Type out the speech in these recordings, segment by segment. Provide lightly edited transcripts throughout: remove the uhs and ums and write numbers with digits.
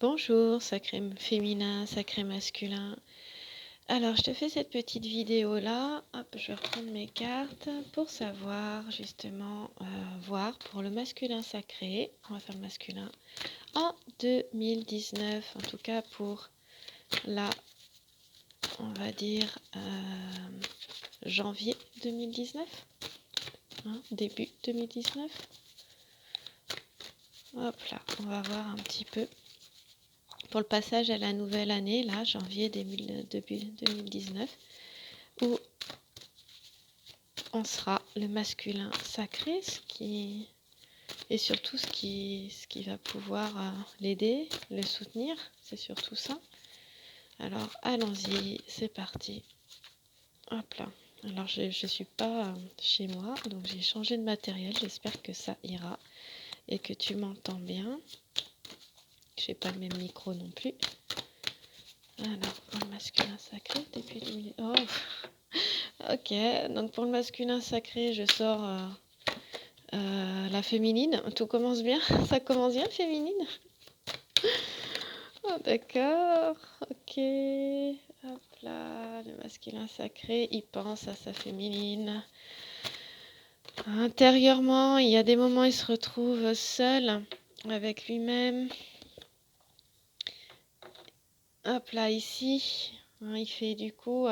Bonjour, sacré féminin, sacré masculin. Alors, je te fais cette petite vidéo-là. Hop, je vais reprendre mes cartes pour savoir, justement, voir pour le masculin sacré. On va faire le masculin en 2019, en tout cas pour la, on va dire, janvier 2019, début 2019. Hop là, on va voir un petit peu. Pour le passage à la nouvelle année, là, janvier début 2019, où on sera le masculin sacré, et surtout ce qui va pouvoir l'aider, le soutenir, c'est surtout ça. Alors, allons-y, c'est parti. Hop là. Alors, je ne suis pas chez moi, donc j'ai changé de matériel, j'espère que ça ira et que tu m'entends bien. Je n'ai pas le même micro non plus. Alors, pour le masculin sacré, depuis 2000... Oh. Ok, donc pour le masculin sacré, je sors la féminine. Tout commence bien. Ça commence bien, féminine. Oh, d'accord, ok. Hop là, le masculin sacré, il pense à sa féminine. Intérieurement, il y a des moments où il se retrouve seul avec lui-même. Hop là, ici, il fait du coup,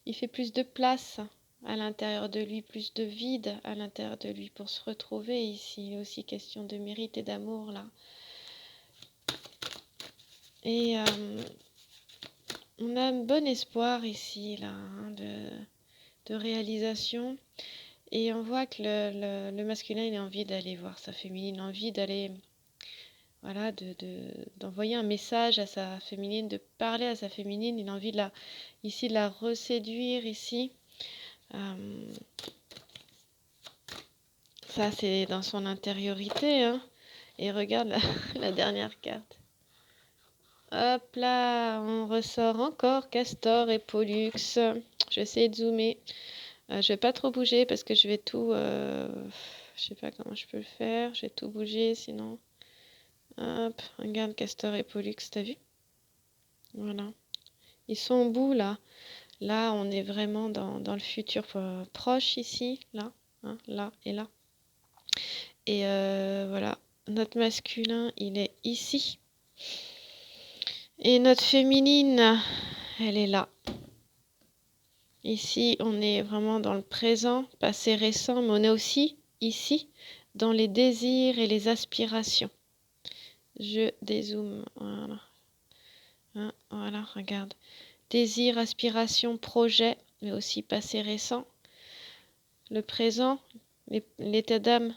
il fait plus de place à l'intérieur de lui, plus de vide à l'intérieur de lui pour se retrouver ici. Il est aussi question de mérite et d'amour là. Et on a un bon espoir ici là de réalisation. Et on voit que le masculin, il a envie d'aller voir sa féminine, envie d'aller, voilà, d'envoyer un message à sa féminine, de parler à sa féminine. Il a envie ici de la reséduire ici. Ça, c'est dans son intériorité, hein. Et regarde la dernière carte. Hop là, on ressort encore Castor et Pollux. Je vais essayer de zoomer. Je vais pas trop bouger parce que je vais tout... je sais pas comment je peux le faire. Je vais tout bouger sinon... Hop, regarde Castor et Pollux, t'as vu? Voilà. Ils sont au bout là. Là, on est vraiment dans le futur proche ici. Là, hein, là et là. Et voilà. Notre masculin, il est ici. Et notre féminine, elle est là. Ici, on est vraiment dans le présent, passé récent, mais on est aussi ici, dans les désirs et les aspirations. Je dézoome, voilà. Hein, voilà, regarde. Désir, aspiration, projet, mais aussi passé récent. Le présent, l'état d'âme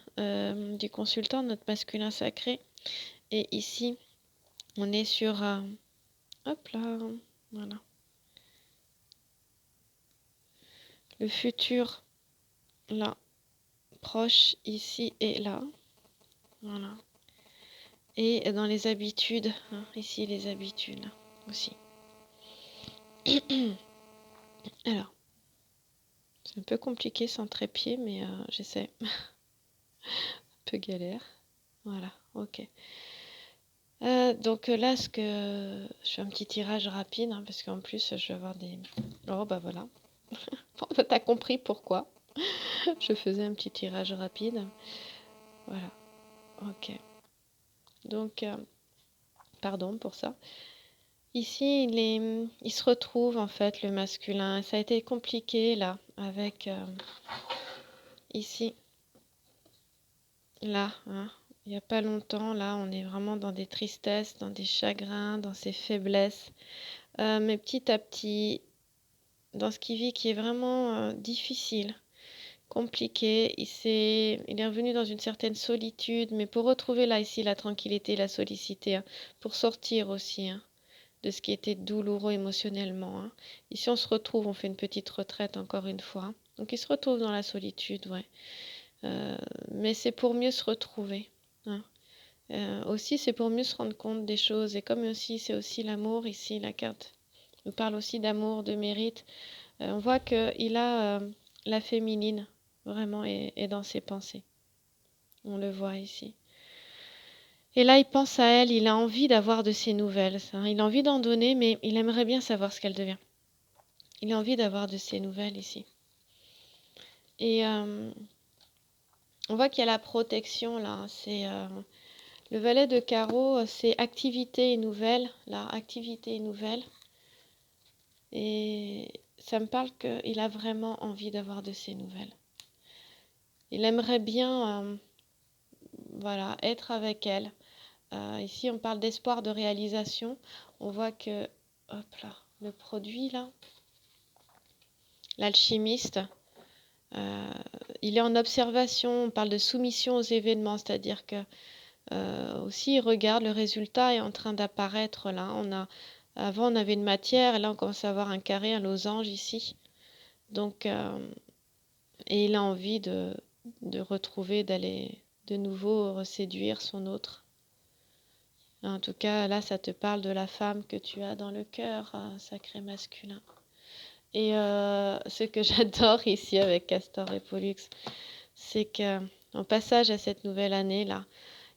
du consultant, notre masculin sacré. Et ici, on est sur... hop là, voilà. Le futur, là, proche, ici et là. Voilà. Et dans les habitudes, hein, ici les habitudes aussi. Alors, c'est un peu compliqué sans trépied, mais j'essaie. Un peu galère. Voilà, ok. Donc là, je fais un petit tirage rapide, hein, parce qu'en plus, je vais avoir des... Oh, bah voilà. Bon, t'as compris pourquoi. Je faisais un petit tirage rapide. Voilà, ok. Donc, pardon pour ça. Ici, il se retrouve en fait le masculin. Ça a été compliqué là, avec ici, là, hein, il n'y a pas longtemps. Là, on est vraiment dans des tristesses, dans des chagrins, dans ses faiblesses. Mais petit à petit, dans ce qu'il vit qui est vraiment difficile, compliqué, il est revenu dans une certaine solitude. Mais pour retrouver là, ici, la tranquillité, la sollicité, hein, pour sortir aussi, hein, de ce qui était douloureux émotionnellement, hein. Ici, on se retrouve, on fait une petite retraite encore une fois, hein. Donc, il se retrouve dans la solitude, ouais. Mais c'est pour mieux se retrouver, hein. Aussi, c'est pour mieux se rendre compte des choses. Et comme aussi, c'est aussi l'amour, ici, la carte nous parle aussi d'amour, de mérite. On voit qu'il a la féminine, vraiment, est dans ses pensées. On le voit ici. Et là, il pense à elle, il a envie d'avoir de ses nouvelles. Il a envie d'en donner, mais il aimerait bien savoir ce qu'elle devient. Il a envie d'avoir de ses nouvelles ici. Et on voit qu'il y a la protection là. C'est le valet de carreau, c'est activité et nouvelles. Là, activité et nouvelles. Et ça me parle qu'il a vraiment envie d'avoir de ses nouvelles. Il aimerait bien voilà, être avec elle. Ici, on parle d'espoir de réalisation. On voit que, hop là, le produit là, l'alchimiste, il est en observation. On parle de soumission aux événements, c'est-à-dire que aussi il regarde le résultat est en train d'apparaître là. Avant, on avait une matière, et là, on commence à avoir un carré, un losange ici. Donc, et il a envie de retrouver, d'aller de nouveau séduire son autre. En tout cas, là, ça te parle de la femme que tu as dans le cœur, sacré masculin. Et ce que j'adore ici avec Castor et Pollux, c'est qu'en passage à cette nouvelle année-là,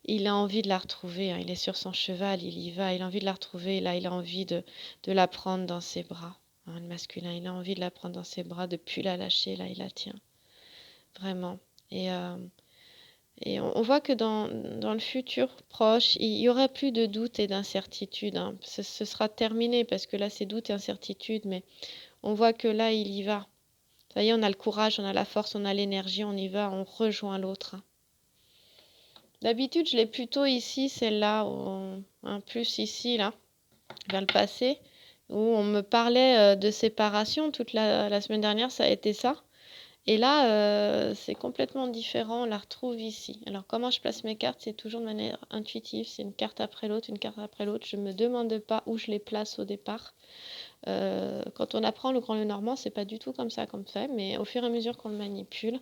il a envie de la retrouver. Il est sur son cheval, il y va, il a envie de la retrouver. Là, il a envie de la prendre dans ses bras. Le masculin, il a envie de la prendre dans ses bras, de ne plus la lâcher. Là, il la tient. Vraiment. Et on voit que dans le futur proche, il y aura plus de doutes et d'incertitudes. Ce sera terminé parce que là, c'est doutes et incertitudes, mais on voit que là, il y va. Ça y est, on a le courage, on a la force, on a l'énergie, on y va, on rejoint l'autre. D'habitude, je l'ai plutôt ici, celle-là, plus ici, là, vers le passé, où on me parlait de séparation. Toute la semaine dernière, ça a été ça. Et là, c'est complètement différent, on la retrouve ici. Alors, comment je place mes cartes, c'est toujours de manière intuitive, c'est une carte après l'autre, une carte après l'autre. Je ne me demande pas où je les place au départ. Quand on apprend le grand Lenormand, c'est pas du tout comme ça qu'on fait, mais au fur et à mesure qu'on le manipule,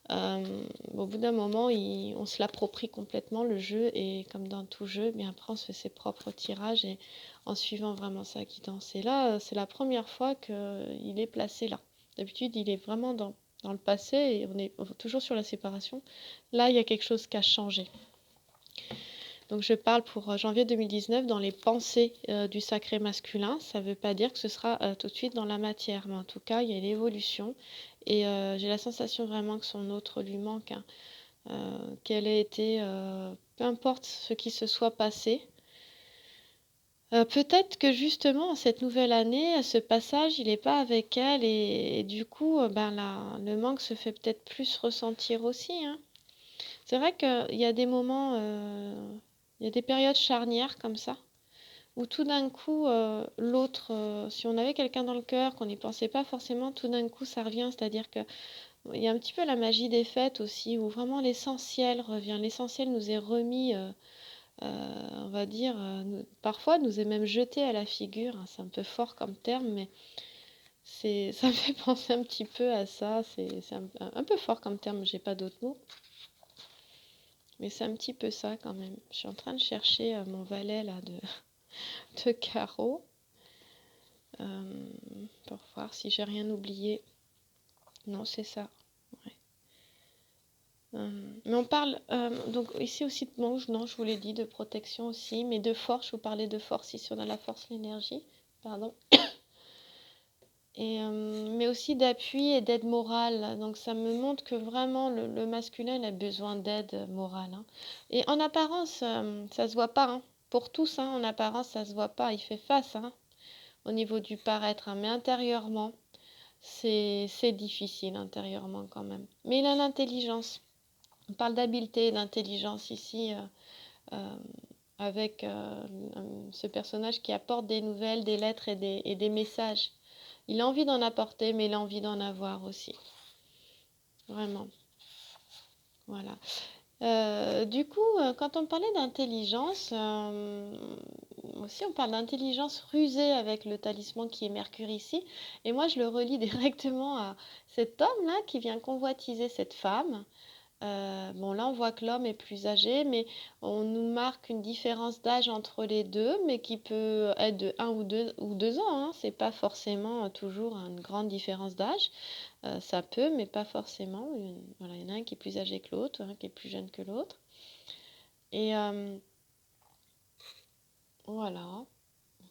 au bout d'un moment, on se l'approprie complètement le jeu, et comme dans tout jeu, bien après on se fait ses propres tirages et en suivant vraiment sa guidance. Et là, c'est la première fois qu'il est placé là. D'habitude, il est vraiment dans le passé et on est toujours sur la séparation. Là, il y a quelque chose qui a changé. Donc je parle pour janvier 2019 dans les pensées du sacré masculin. Ça ne veut pas dire que ce sera tout de suite dans la matière, mais en tout cas, il y a l'évolution. Et j'ai la sensation vraiment que son autre lui manque, qu'elle ait été, peu importe ce qui se soit passé. Peut-être que justement, cette nouvelle année, ce passage, il n'est pas avec elle et du coup, le manque se fait peut-être plus ressentir aussi. C'est vrai qu'il y a des moments, il y a des périodes charnières comme ça, où tout d'un coup, l'autre, si on avait quelqu'un dans le cœur, qu'on n'y pensait pas forcément, tout d'un coup, ça revient. C'est-à-dire que il y a un petit peu la magie des fêtes aussi, où vraiment l'essentiel revient. L'essentiel nous est remis, on va dire, parfois nous est même jeté à la figure. C'est un peu fort comme terme, mais ça me fait penser un petit peu à ça. C'est un peu fort comme terme, j'ai pas d'autres mots. Mais c'est un petit peu ça quand même. Je suis en train de chercher mon valet là de carreau pour voir si j'ai rien oublié. Non, c'est ça. Ouais. Mais on parle donc ici aussi de manche, non, je vous l'ai dit, de protection aussi, mais de force. Je vous parlais de force ici, on a la force, l'énergie, pardon. Et, mais aussi d'appui et d'aide morale. Donc ça me montre que vraiment le masculin a besoin d'aide morale. Et en apparence, ça se voit pas. Pour tous, en apparence, ça se voit pas. Il fait face au niveau du paraître. Mais intérieurement, c'est difficile intérieurement quand même. Mais il a l'intelligence. On parle d'habileté et d'intelligence ici avec ce personnage qui apporte des nouvelles, des lettres et des messages. Il a envie d'en apporter, mais il a envie d'en avoir aussi. Vraiment. Voilà. Du coup, quand on parlait d'intelligence, aussi on parle d'intelligence rusée avec le talisman qui est Mercure ici. Et moi, je le relie directement à cet homme-là qui vient convoitiser cette femme. Bon, là, on voit que l'homme est plus âgé, mais on nous marque une différence d'âge entre les deux, mais qui peut être de 1 ou 2 ans. C'est pas forcément toujours une grande différence d'âge. Ça peut, mais pas forcément. Voilà, il y en a un qui est plus âgé que l'autre, un qui est plus jeune que l'autre. Et Voilà.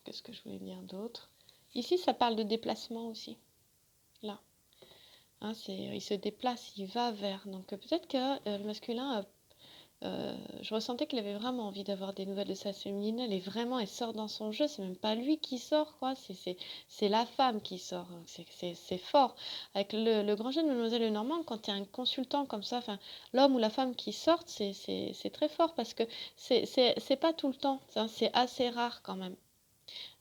Qu'est-ce que je voulais dire d'autre? Ici, ça parle de déplacement aussi. Là. Hein, il se déplace, il va vers. Donc peut-être que le masculin, je ressentais qu'il avait vraiment envie d'avoir des nouvelles de sa féminine. Elle sort dans son jeu. C'est même pas lui qui sort, quoi. C'est la femme qui sort. C'est fort. Avec le grand jeu de Mademoiselle Lenormand, quand il y a un consultant comme ça, enfin, l'homme ou la femme qui sortent, c'est très fort parce que c'est pas tout le temps. Hein, c'est assez rare quand même.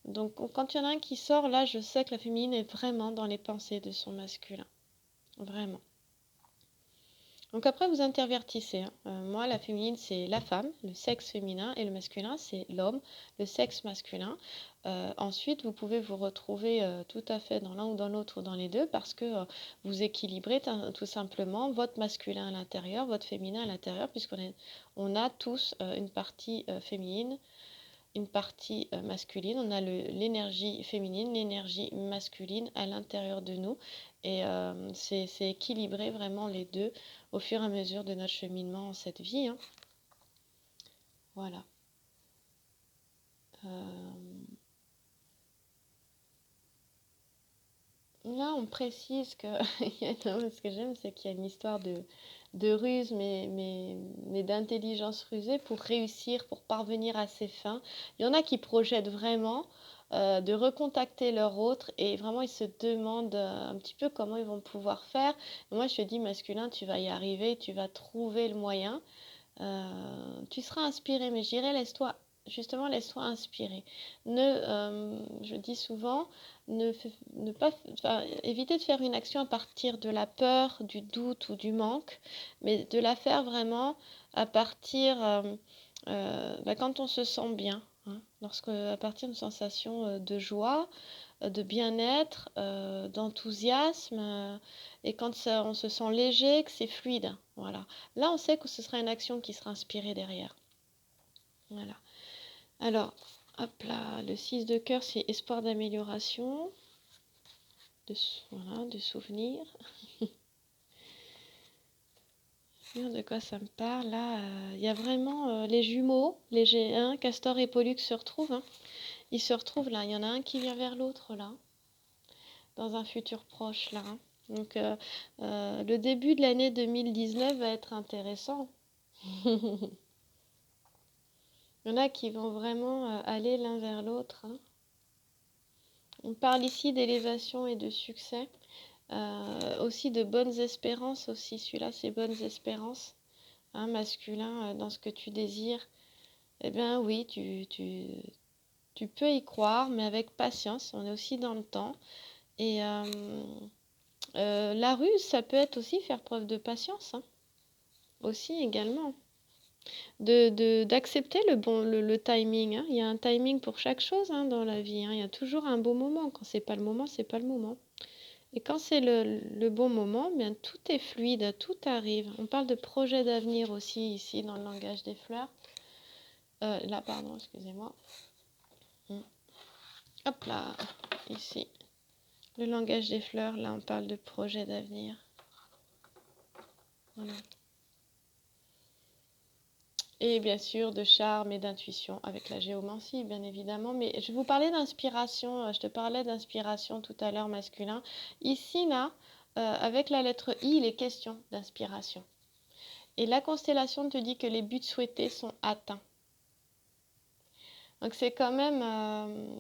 Donc quand il y en a un qui sort, là, je sais que la féminine est vraiment dans les pensées de son masculin. Vraiment. Donc après, vous intervertissez. Hein. Moi, la féminine, c'est la femme, le sexe féminin, et le masculin, c'est l'homme, le sexe masculin. Ensuite, vous pouvez vous retrouver tout à fait dans l'un ou dans l'autre ou dans les deux parce que vous équilibrez tout simplement votre masculin à l'intérieur, votre féminin à l'intérieur, on a tous une partie féminine, une partie masculine. On a l'énergie féminine, l'énergie masculine à l'intérieur de nous. Et c'est équilibrer vraiment les deux au fur et à mesure de notre cheminement en cette vie. Hein. Voilà. Là, on précise que ce que j'aime, c'est qu'il y a une histoire de ruse, mais d'intelligence rusée pour réussir, pour parvenir à ses fins. Il y en a qui projettent vraiment de recontacter leur autre et vraiment ils se demandent un petit peu comment ils vont pouvoir faire. Moi, je te dis, masculin, tu vas y arriver, tu vas trouver le moyen. Tu seras inspiré, mais je dirais, laisse-toi inspirer. Je dis souvent, ne pas, enfin, éviter de faire une action à partir de la peur, du doute ou du manque, mais de la faire vraiment à partir, quand on se sent bien, hein, à partir d'une sensation de joie, de bien-être, d'enthousiasme, et quand on se sent léger, que c'est fluide. Voilà. Là, on sait que ce sera une action qui sera inspirée derrière. Voilà. Alors, hop là, le 6 de cœur, c'est espoir d'amélioration, voilà, de souvenir. De quoi ça me parle là? Il y a vraiment les jumeaux, les G1, Castor et Pollux se retrouvent. Hein. Ils se retrouvent là. Il y en a un qui vient vers l'autre là, dans un futur proche là. Hein. Donc, le début de l'année 2019 va être intéressant. Il y en a qui vont vraiment aller l'un vers l'autre. Hein. On parle ici d'élévation et de succès. Aussi de bonnes espérances aussi. Celui-là, c'est bonnes espérances. Hein, masculin, dans ce que tu désires. Eh bien oui, tu peux y croire, mais avec patience. On est aussi dans le temps. Et la ruse, ça peut être aussi faire preuve de patience. Hein. Aussi également. D'accepter le timing. Hein. Il y a un timing pour chaque chose hein, dans la vie. Hein. Il y a toujours un bon moment. Quand c'est pas le moment, c'est pas le moment. Et quand c'est le bon moment, bien tout est fluide, tout arrive. On parle de projet d'avenir aussi ici dans le langage des fleurs. Là, pardon, excusez-moi. Hop là, ici. Le langage des fleurs, là on parle de projet d'avenir. Voilà. Et bien sûr de charme et d'intuition avec la géomancie, bien évidemment. Mais je vous parlais d'inspiration, je te parlais d'inspiration tout à l'heure masculin. Ici, là, avec la lettre I, il est question d'inspiration. Et la constellation te dit que les buts souhaités sont atteints. Donc c'est quand même,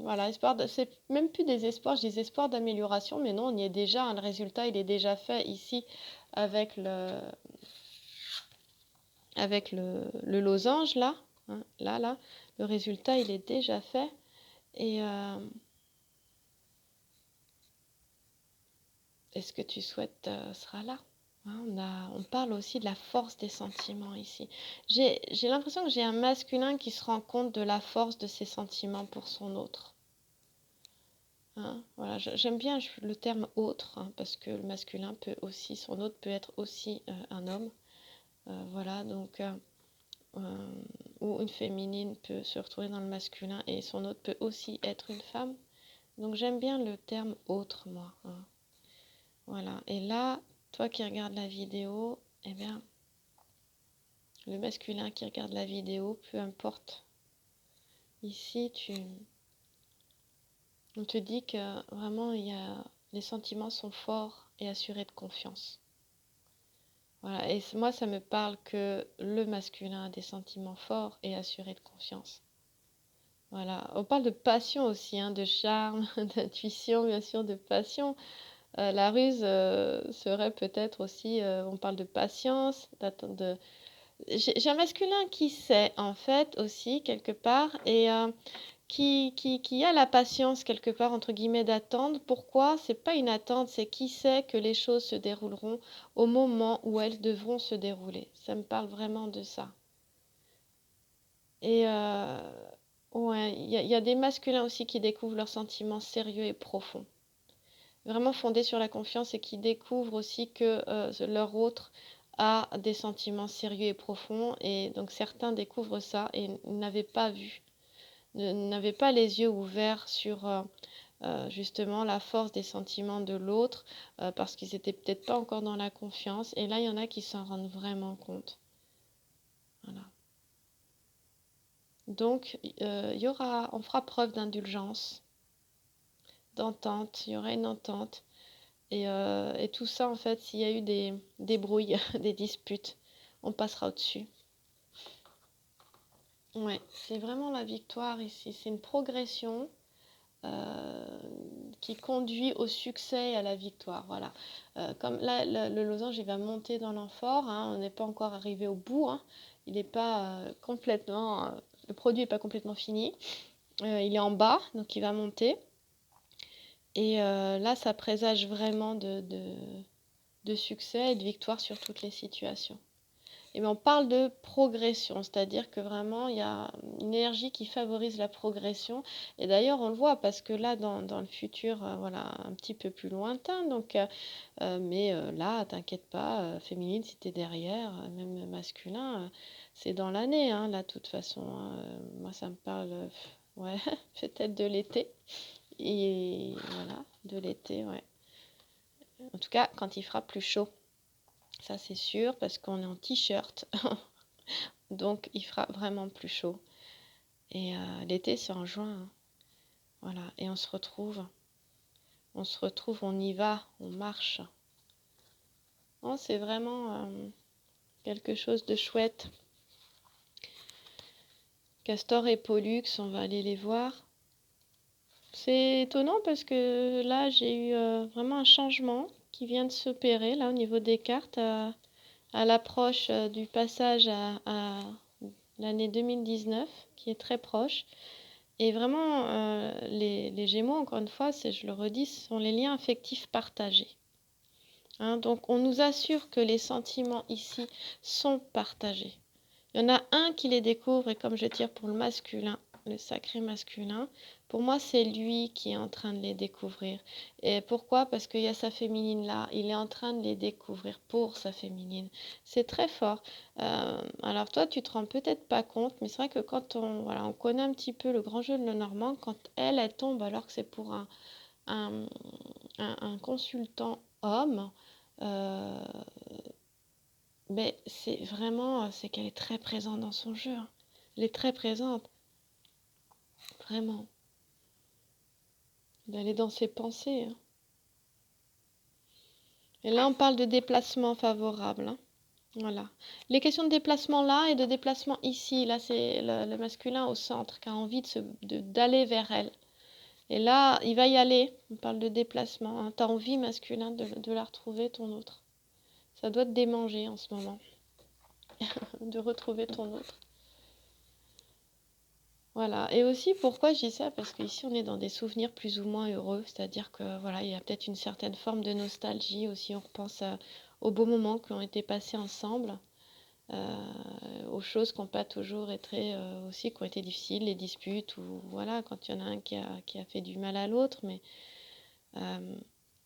voilà, c'est même plus des espoirs, je dis espoirs d'amélioration, mais non, on y est déjà, hein, le résultat il est déjà fait ici avec le losange là, hein, là, le résultat il est déjà fait et ce que tu souhaites sera là. Hein, on parle aussi de la force des sentiments ici. J'ai l'impression que j'ai un masculin qui se rend compte de la force de ses sentiments pour son autre. Hein, voilà, j'aime bien le terme autre hein, parce que le masculin peut aussi, son autre peut être aussi un homme. Voilà, donc ou une féminine peut se retrouver dans le masculin et son autre peut aussi être une femme. Donc j'aime bien le terme autre, moi. Hein. Voilà, et là, toi qui regardes la vidéo, eh bien, le masculin qui regarde la vidéo, peu importe Ici, on te dit que vraiment, les sentiments sont forts et assurés de confiance. Voilà. Et moi, ça me parle que le masculin a des sentiments forts et assurés de confiance. Voilà. On parle de passion aussi, hein, de charme, d'intuition, bien sûr, de passion. La ruse serait peut-être aussi, on parle de patience, j'ai un masculin qui sait, en fait, aussi, quelque part, et qui a la patience, quelque part, entre guillemets, d'attendre. Pourquoi? C'est pas une attente, c'est qui sait que les choses se dérouleront au moment où elles devront se dérouler. Ça me parle vraiment de ça. Et ouais, il y a des masculins aussi qui découvrent leurs sentiments sérieux et profonds. Vraiment fondés sur la confiance et qui découvrent aussi que leur autre a des sentiments sérieux et profonds. Et donc certains découvrent ça et n'avaient pas vu, n'avaient pas les yeux ouverts sur justement la force des sentiments de l'autre parce qu'ils étaient peut-être pas encore dans la confiance. Et là, il y en a qui s'en rendent vraiment compte. Voilà. Donc, on fera preuve d'indulgence, d'entente, il y aura une entente. Et tout ça, en fait, s'il y a eu des brouilles, des disputes, on passera au-dessus. Ouais, c'est vraiment la victoire ici. C'est une progression qui conduit au succès et à la victoire. Voilà. Comme là, le losange, il va monter dans l'amphore. Hein, on n'est pas encore arrivé au bout. Hein, il n'est pas complètement. Le produit n'est pas complètement fini. Il est en bas, donc il va monter. Et là, ça présage vraiment de succès et de victoire sur toutes les situations. Et bien, on parle de progression, c'est-à-dire que vraiment, il y a une énergie qui favorise la progression. Et d'ailleurs, on le voit parce que là, dans le futur, voilà, un petit peu plus lointain, donc, mais là, t'inquiète pas, féminine, si t'es derrière, même masculin, c'est dans l'année, hein, là, de toute façon. Hein. Moi, ça me parle, ouais, peut-être de l'été. Et voilà, de l'été, ouais. En tout cas, quand il fera plus chaud. Ça, c'est sûr, parce qu'on est en t-shirt. Donc, il fera vraiment plus chaud. Et l'été, c'est en juin. Hein. Voilà. Et on se retrouve. On y va, on marche. Non, c'est vraiment quelque chose de chouette. Castor et Pollux, on va aller les voir. C'est étonnant parce que là, j'ai eu vraiment un changement qui vient de s'opérer, là, au niveau des cartes, à l'approche du passage à l'année 2019, qui est très proche. Et vraiment, les Gémeaux, encore une fois, je le redis, ce sont les liens affectifs partagés. Hein, donc, on nous assure que les sentiments ici sont partagés. Il y en a un qui les découvre, et comme je tire pour le masculin, le sacré masculin, pour moi, c'est lui qui est en train de les découvrir. Et pourquoi? Parce qu'il y a sa féminine là, il est en train de les découvrir pour sa féminine. C'est très fort. Alors toi, tu te rends peut-être pas compte, mais c'est vrai que quand on connaît un petit peu le grand jeu de Lenormand, quand elle tombe alors que c'est pour un, un consultant homme, euh, mais c'est vraiment, c'est qu'elle est très présente dans son jeu. Hein. Elle est très présente, vraiment. D'aller dans ses pensées. Hein. Et là, on parle de déplacement favorable. Hein. Voilà. Les questions de déplacement là et de déplacement ici, là, c'est le masculin au centre qui a envie d'aller vers elle. Et là, il va y aller. On parle de déplacement. Hein. Tu as envie, masculin, de la retrouver, ton autre. Ça doit te démanger en ce moment, de retrouver ton autre. Voilà. Et aussi, pourquoi je dis ça? Parce qu'ici, on est dans des souvenirs plus ou moins heureux. C'est-à-dire que voilà, il y a peut-être une certaine forme de nostalgie aussi. On repense aux beaux moments qui ont été passés ensemble, aux choses qui n'ont pas toujours été aussi, qui ont été difficiles, les disputes, ou voilà, quand il y en a un qui a fait du mal à l'autre. Mais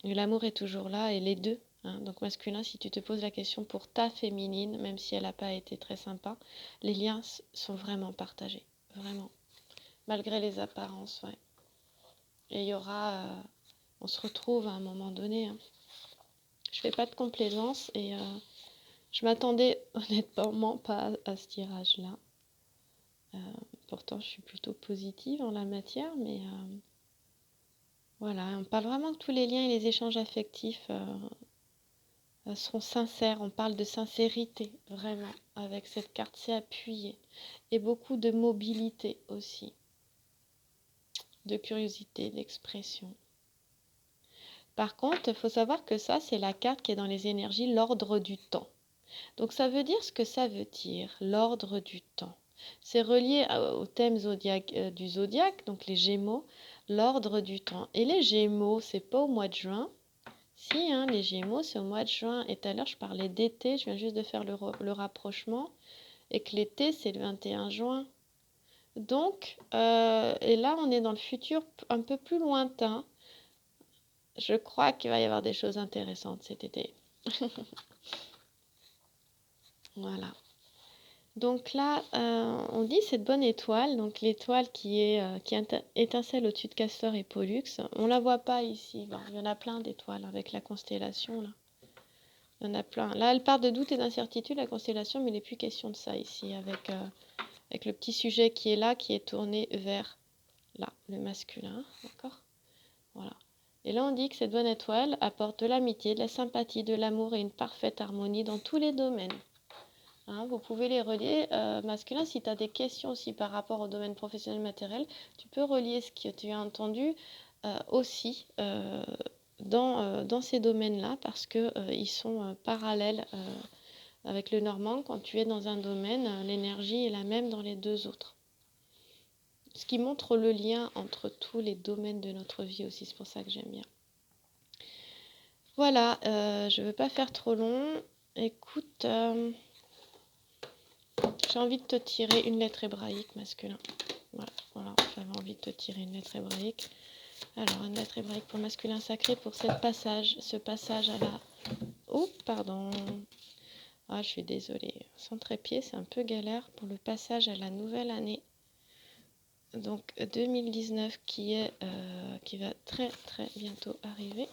l'amour est toujours là et les deux. Hein. Donc masculin, si tu te poses la question pour ta féminine, même si elle n'a pas été très sympa, les liens sont vraiment partagés. Vraiment. Malgré les apparences, ouais. Et il y aura, on se retrouve à un moment donné. Hein. Je fais pas de complaisance et je m'attendais honnêtement pas à ce tirage-là. pourtant je suis plutôt positive en la matière, mais voilà, on parle vraiment que tous les liens et les échanges affectifs seront sincères. On parle de sincérité, vraiment, avec cette carte, c'est appuyé. Et beaucoup de mobilité aussi, de curiosité, d'expression. Par contre, il faut savoir que ça, c'est la carte qui est dans les énergies, l'ordre du temps. Donc ça veut dire ce que ça veut dire, l'ordre du temps. C'est relié au thème du zodiaque, donc les Gémeaux, l'ordre du temps. Et les Gémeaux, c'est pas au mois de juin. Si, hein, les Gémeaux, c'est au mois de juin. Et tout à l'heure, je parlais d'été, je viens juste de faire le rapprochement. Et que l'été, c'est le 21 juin. Donc, et là, on est dans le futur un peu plus lointain. Je crois qu'il va y avoir des choses intéressantes cet été. Voilà. Donc là, on dit cette bonne étoile, donc l'étoile qui étincelle au-dessus de Castor et Pollux. On la voit pas ici. Bon, il y en a plein d'étoiles avec la constellation là. Il y en a plein. Là, elle part de doute et d'incertitude, la constellation, mais il n'est plus question de ça ici, avec le petit sujet qui est là, qui est tourné vers là, le masculin. D'accord? Voilà. Et là, on dit que cette bonne étoile apporte de l'amitié, de la sympathie, de l'amour et une parfaite harmonie dans tous les domaines. Hein, vous pouvez les relier masculin. Si tu as des questions aussi par rapport au domaine professionnel matériel, tu peux relier ce que tu as entendu aussi dans ces domaines-là parce qu'ils sont parallèles avec le normand. Quand tu es dans un domaine, l'énergie est la même dans les deux autres. Ce qui montre le lien entre tous les domaines de notre vie aussi, c'est pour ça que j'aime bien. Voilà, je ne veux pas faire trop long. Écoute... j'ai envie de te tirer une lettre hébraïque masculin. Voilà, j'avais envie de te tirer une lettre hébraïque. Alors, une lettre hébraïque pour masculin sacré pour ce passage à la... Oh, pardon. Ah, je suis désolée. Sans trépied, c'est un peu galère pour le passage à la nouvelle année. Donc, 2019 qui va très, très bientôt arriver.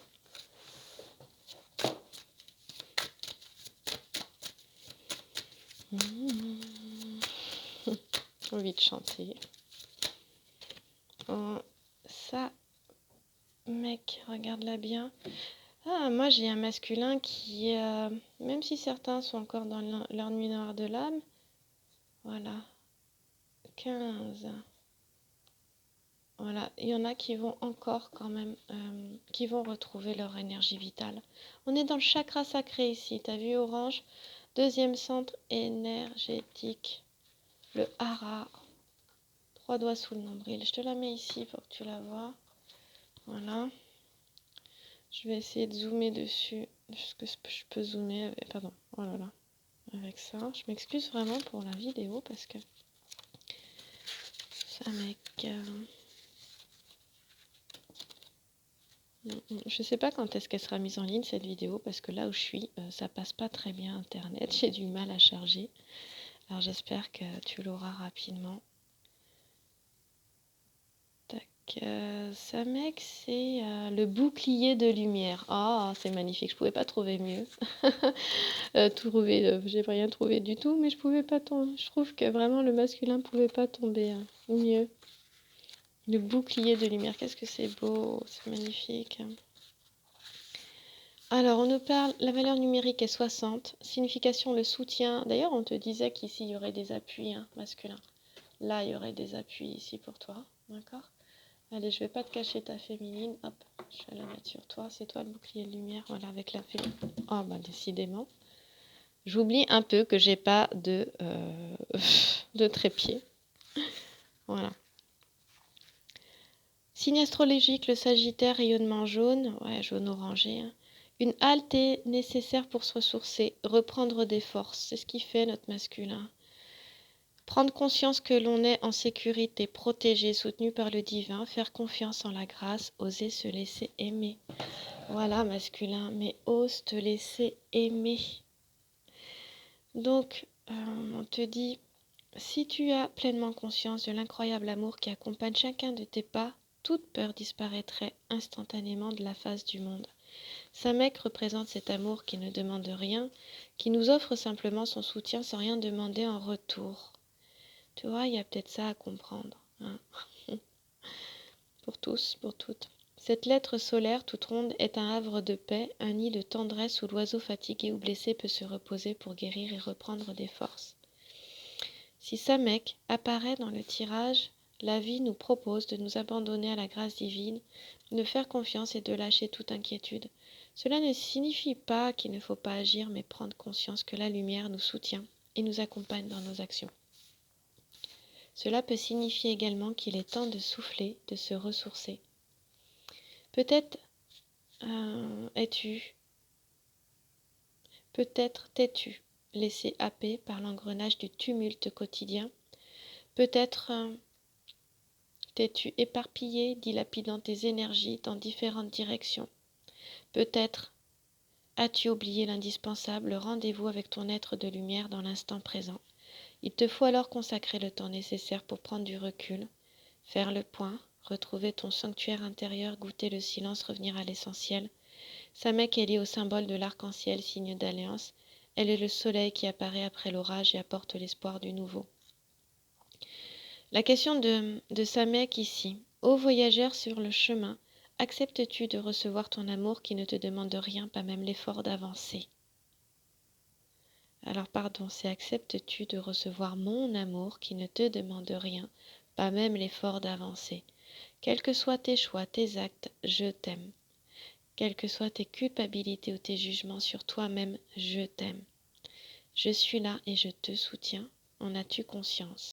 J'ai envie de chanter. Oh, ça, mec, regarde-la bien. Ah, moi j'ai un masculin qui, même si certains sont encore dans leur nuit noire de l'âme, voilà, 15. Voilà, il y en a qui vont encore quand même, qui vont retrouver leur énergie vitale. On est dans le chakra sacré ici, t'as vu orange, deuxième centre énergétique, le hara, 3 doigts sous le nombril. Je te la mets ici pour que tu la vois. Voilà. Je vais essayer de zoomer dessus. Est-ce que je peux zoomer avec... Pardon, oh là là. Avec ça. Je m'excuse vraiment pour la vidéo parce que ça mec. Je sais pas quand est-ce qu'elle sera mise en ligne cette vidéo parce que là où je suis, ça passe pas très bien internet. J'ai du mal à charger. Alors j'espère que tu l'auras rapidement. Tac. Ça mec, c'est le bouclier de lumière. Ah, c'est magnifique. Je pouvais pas trouver mieux. J'ai rien trouvé du tout, mais je pouvais pas tomber. Je trouve que vraiment le masculin pouvait pas tomber mieux. Le bouclier de lumière, qu'est-ce que c'est beau, c'est magnifique. Alors, on nous parle, la valeur numérique est 60, signification le soutien. D'ailleurs, on te disait qu'ici, il y aurait des appuis masculins. Là, il y aurait des appuis ici pour toi, d'accord? Allez, je vais pas te cacher ta féminine. Hop, je vais la mettre sur toi. C'est toi le bouclier de lumière, voilà, avec la féminine. Oh, bah, décidément. J'oublie un peu que j'ai pas de trépied. Voilà. Signe astrologique, le Sagittaire, rayonnement jaune, ouais, jaune orangé. Une halte est nécessaire pour se ressourcer, reprendre des forces. C'est ce qui fait notre masculin. Prendre conscience que l'on est en sécurité, protégé, soutenu par le divin, faire confiance en la grâce, oser se laisser aimer. Voilà, masculin, mais ose te laisser aimer. Donc, on te dit, si tu as pleinement conscience de l'incroyable amour qui accompagne chacun de tes pas, toute peur disparaîtrait instantanément de la face du monde. Samek représente cet amour qui ne demande rien, qui nous offre simplement son soutien sans rien demander en retour. Tu vois, il y a peut-être ça à comprendre, hein. Pour tous, pour toutes. Cette lettre solaire toute ronde est un havre de paix, un nid de tendresse où l'oiseau fatigué ou blessé peut se reposer pour guérir et reprendre des forces. Si Samek apparaît dans le tirage, la vie nous propose de nous abandonner à la grâce divine, de faire confiance et de lâcher toute inquiétude. Cela ne signifie pas qu'il ne faut pas agir, mais prendre conscience que la lumière nous soutient et nous accompagne dans nos actions. Cela peut signifier également qu'il est temps de souffler, de se ressourcer. Peut-être peut-être t'es-tu laissé happer par l'engrenage du tumulte quotidien. Peut-être t'es-tu éparpillé, dilapidant tes énergies dans différentes directions. Peut-être as-tu oublié l'indispensable rendez-vous avec ton être de lumière dans l'instant présent. Il te faut alors consacrer le temps nécessaire pour prendre du recul, faire le point, retrouver ton sanctuaire intérieur, goûter le silence, revenir à l'essentiel. Samek est liée au symbole de l'arc-en-ciel, signe d'alliance. Elle est le soleil qui apparaît après l'orage et apporte l'espoir du nouveau. La question de Samek ici. Ô voyageur sur le chemin, acceptes-tu de recevoir ton amour qui ne te demande rien, pas même l'effort d'avancer? Alors pardon, c'est acceptes-tu de recevoir mon amour qui ne te demande rien, pas même l'effort d'avancer? Quels que soient tes choix, tes actes, je t'aime. Quelles que soient tes culpabilités ou tes jugements sur toi-même, je t'aime. Je suis là et je te soutiens. En as-tu conscience?